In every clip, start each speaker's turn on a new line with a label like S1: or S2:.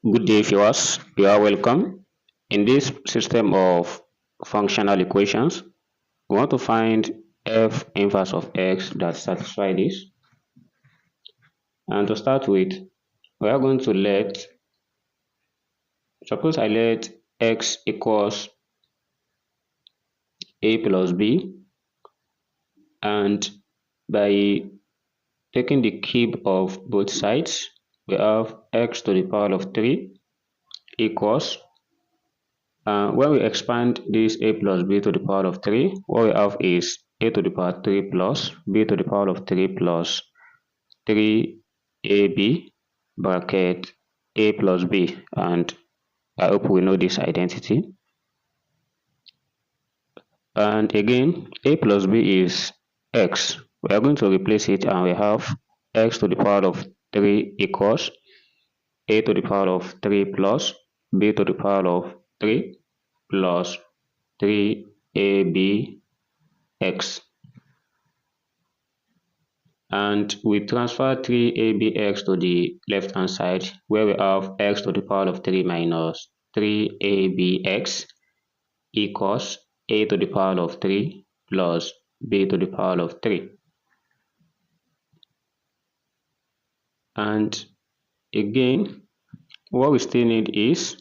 S1: Good day, viewers. You are welcome. In this system of functional equations, we want to find f inverse of x that satisfy this. And to start with, we are going to suppose I let x equals a plus b, and by taking the cube of both sides, we have x to the power of 3 equals. When we expand this a plus b to the power of 3, what we have is a to the power 3 plus b to the power of 3 plus 3ab bracket a plus b, and I hope we know this identity. And again, a plus b is x. We are going to replace it and we have x to the power of 3 equals a to the power of 3 plus b to the power of 3 plus 3abx, and we transfer 3abx to the left hand side, where we have x to the power of 3 minus 3abx equals a to the power of 3 plus b to the power of 3. And again, what we still need is,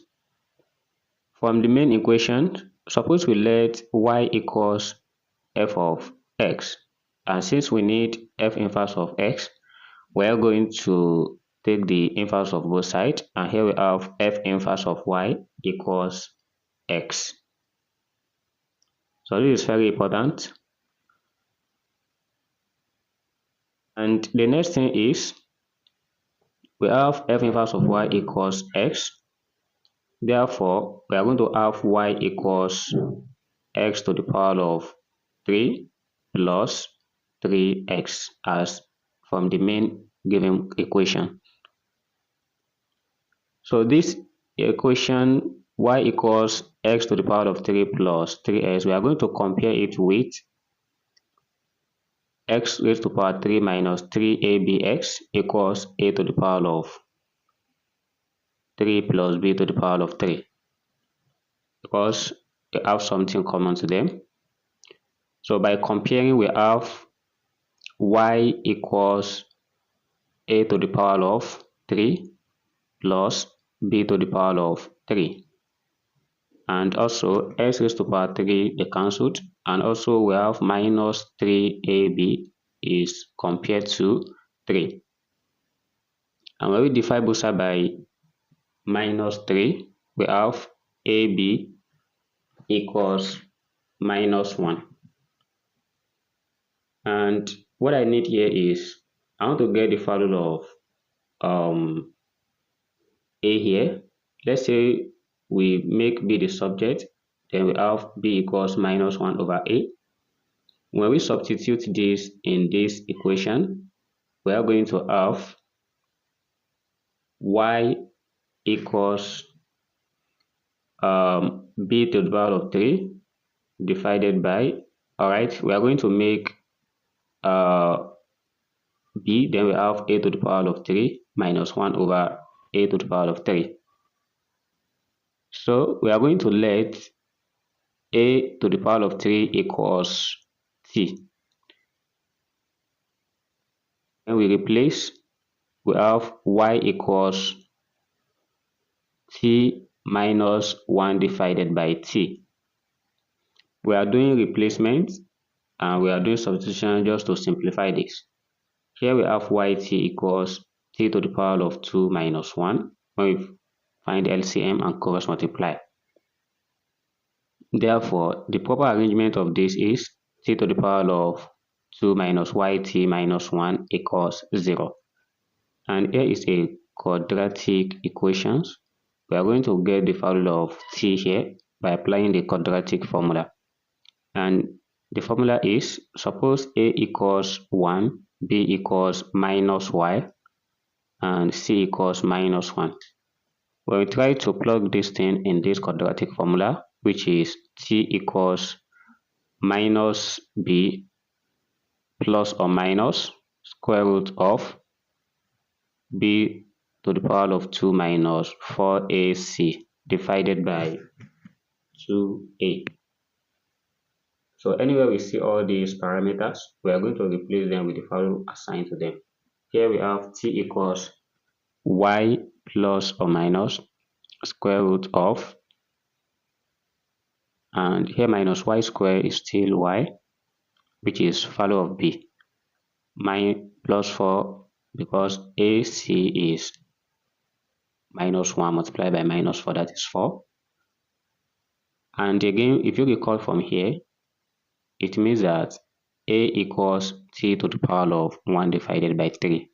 S1: from the main equation, suppose we let y equals f of x, and since we need f inverse of x, we are going to take the inverse of both sides, and here we have f inverse of y equals x. So this is very important. And the next thing is, we have f inverse of y equals x. Therefore, we are going to have y equals x to the power of 3 plus 3x as from the main given equation. So this equation y equals x to the power of 3 plus 3x, we are going to compare it with x raised to the power 3 minus 3abx equals a to the power of 3 plus b to the power of 3, because they have something common to them. So by comparing, we have y equals a to the power of 3 plus b to the power of 3, and also x raised to the power 3 they cancelled, and also we have minus 3ab is compared to 3, and when we divide both sides by minus 3, we have ab equals minus 1. And what I need here is, I want to get the value of a here. Let's say we make b the subject, then we have b equals minus 1 over a. When we substitute this in this equation, we are going to have y equals b to the power of 3 divided by, alright, we are going to make b, then we have a to the power of 3 minus 1 over a to the power of 3. So we are going to let a to the power of 3 equals t. When we replace, we have y equals t minus 1 divided by t. We are doing replacement and we are doing substitution just to simplify this. Here we have yt equals t to the power of 2 minus 1 when we find LCM and cross multiply. Therefore, the proper arrangement of this is t to the power of 2 minus yt minus 1 equals 0. And here is a quadratic equations. We are going to get the value of t here by applying the quadratic formula. And the formula is, suppose a equals 1, b equals minus y, and c equals minus 1. When we try to plug this thing in this quadratic formula, which is t equals minus b plus or minus square root of b to the power of 2 minus 4ac divided by 2a. So anywhere we see all these parameters, we are going to replace them with the value assigned to them. Here we have t equals y plus or minus square root of, and here minus y squared is still y, which is value of b, plus 4 because ac is minus 1 multiplied by minus 4, that is 4. And again, if you recall from here, it means that a equals t to the power of 1 divided by 3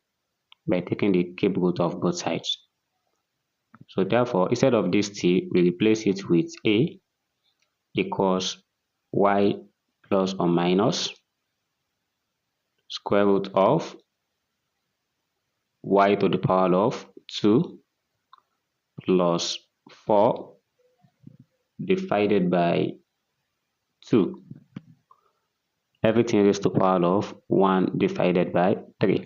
S1: by taking the cube root of both sides. So therefore, instead of this t, we replace it with a equals y plus or minus square root of y to the power of 2 plus 4 divided by 2. Everything raised to the power of 1 divided by 3.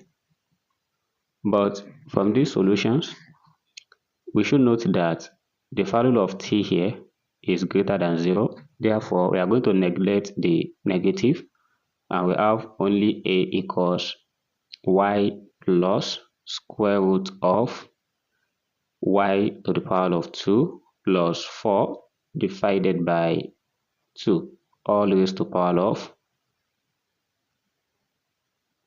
S1: But from these solutions, we should note that the value of t here is greater than 0. Therefore, we are going to neglect the negative, and we have only a equals y plus square root of y to the power of 2 plus 4 divided by 2, all raised to the power of,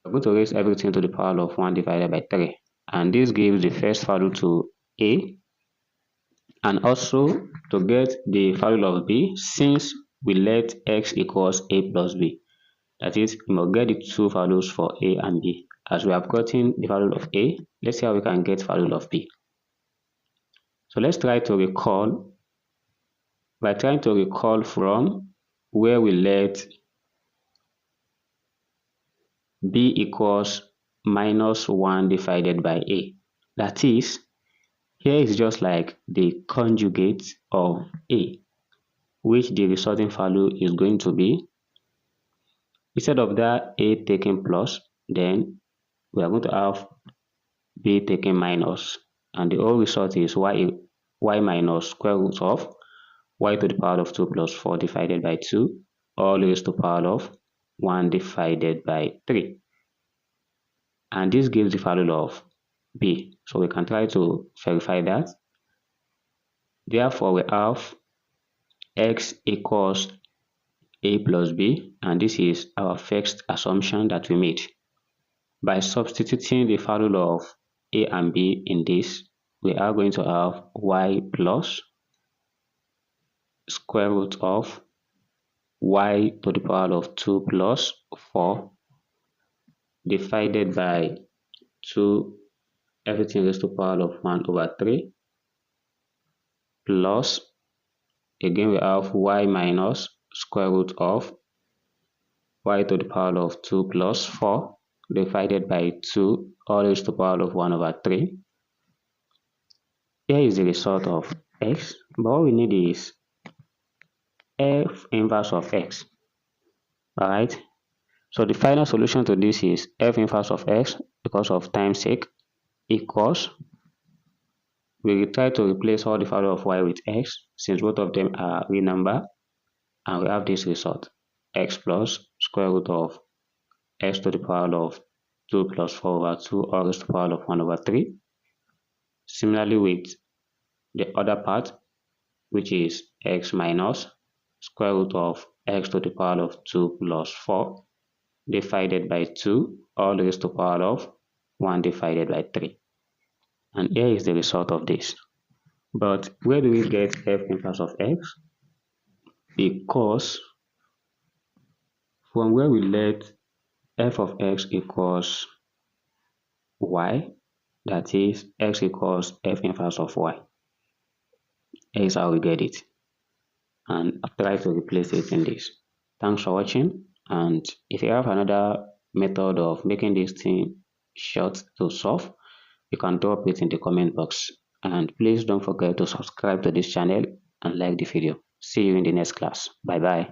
S1: we're going to raise everything to the power of 1 divided by 3. And this gives the first value to a. And also, to get the value of b, since we let x equals a plus b, that is, we must get the two values for a and b. As we have gotten the value of a, let's see how we can get value of b. So let's try to recall, by trying to recall from where we let b equals minus 1 divided by a. That is, here is just like the conjugate of a, which the resulting value is going to be, instead of that a taken plus, then we are going to have b taken minus, and the whole result is y minus square root of y to the power of 2 plus 4 divided by 2, all raised to the power of 1 divided by 3. And this gives the value of b. So we can try to verify that. Therefore, we have x equals a plus b, and this is our first assumption that we made. By substituting the value of a and b in this, we are going to have y plus square root of y to the power of 2 plus 4 divided by 2, everything raised to the power of 1 over 3, plus, again we have y minus square root of y to the power of 2 plus 4 divided by 2, all raised to the power of 1 over 3. Here is the result of x, but what we need is f inverse of x. Alright, so the final solution to this is f inverse of x, because of time's sake, equals, we will try to replace all the value of y with x, since both of them are real number, and we have this result, x plus square root of x to the power of 2 plus 4 over 2, all raised to the power of 1 over 3. Similarly with the other part, which is x minus square root of x to the power of 2 plus 4 divided by 2, all raised to the power of 1 divided by 3. And here is the result of this. But where do we get f inverse of x? Because from where we let f of x equals y, that is, x equals f inverse of y. Here is how we get it. And I've tried to replace it in this. Thanks for watching. And if you have another method of making this thing short to solve, you can drop it in the comment box. And please don't forget to subscribe to this channel and like the video. See you in the next class. Bye bye.